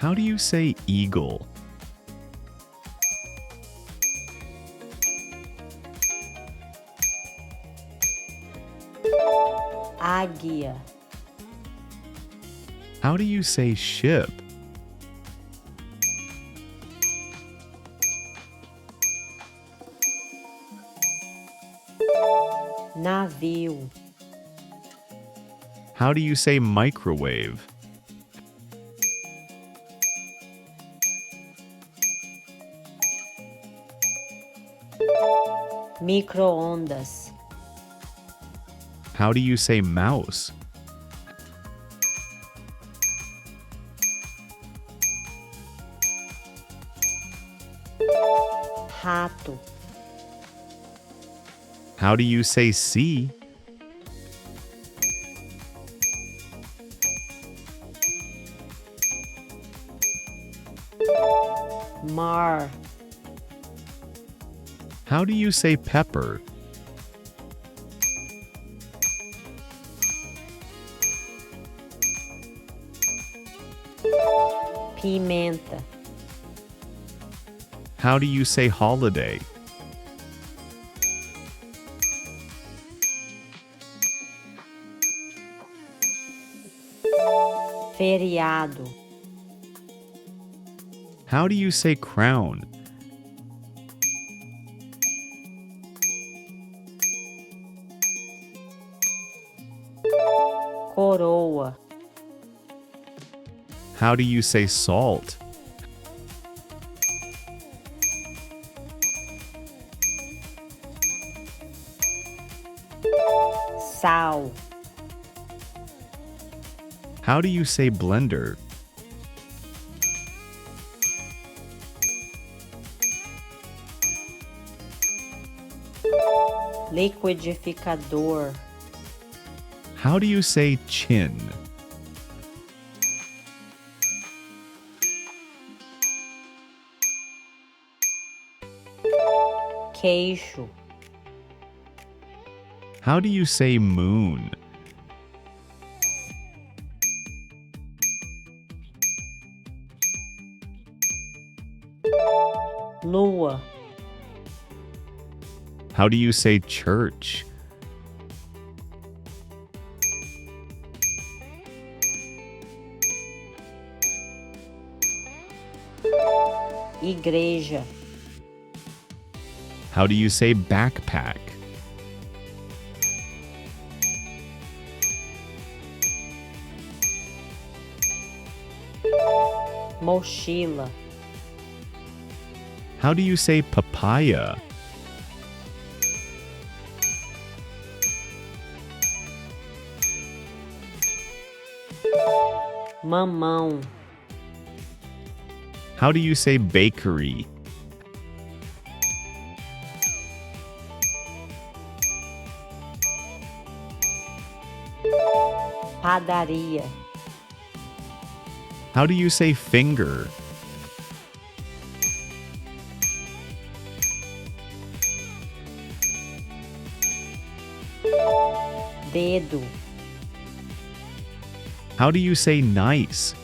How do you say eagle? Águia. How do you say ship? Navio. How do you say microwave? Micro-ondas. How do you say mouse? Rato. How do you say sea? Mar. How do you say pepper? Pimenta. How do you say holiday? Feriado. How do you say crown? Coroa. How do you say salt? Sal. How do you say blender? Liquidificador. How do you say chin? Queixo. How do you say moon? Lua. How do you say church? Igreja. How do you say backpack? Mochila. How do you say papaya? Mamão. How do you say bakery? Padaria. How do you say finger? Dedo. How do you say nice?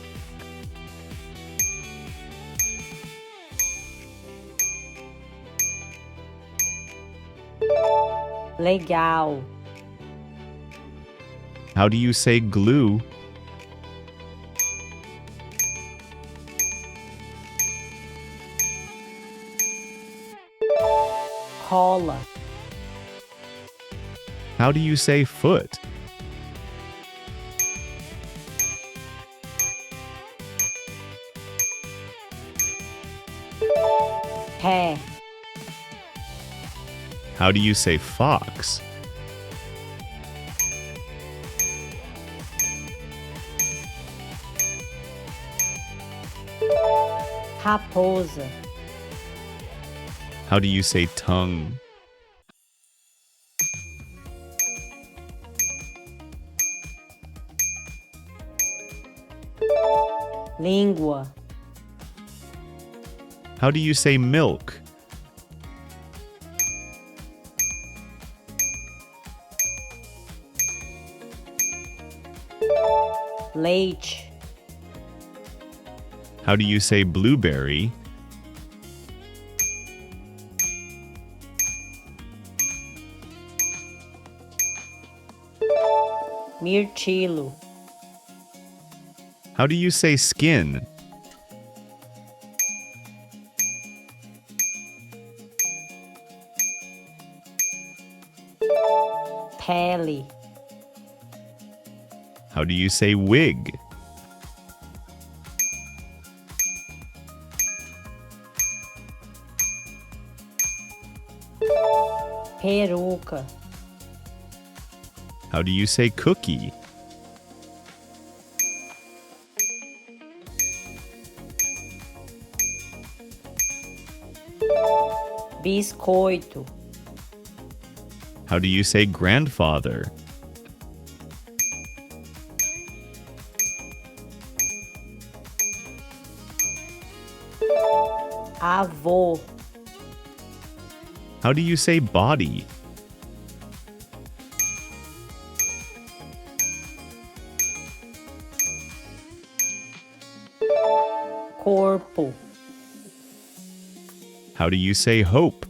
Legal. How do you say glue? Cola. How do you say foot? Ré. How do you say fox? Raposa. How do you say tongue? Língua. How do you say milk? Leite. How do you say blueberry? Mirtilo. How do you say skin? Pele. How do you say wig? Peruca. How do you say cookie? Biscoito. How do you say grandfather? Avô. How do you say body? Corpo. How do you say hope?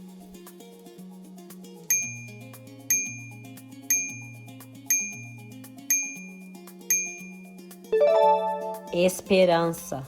Esperança.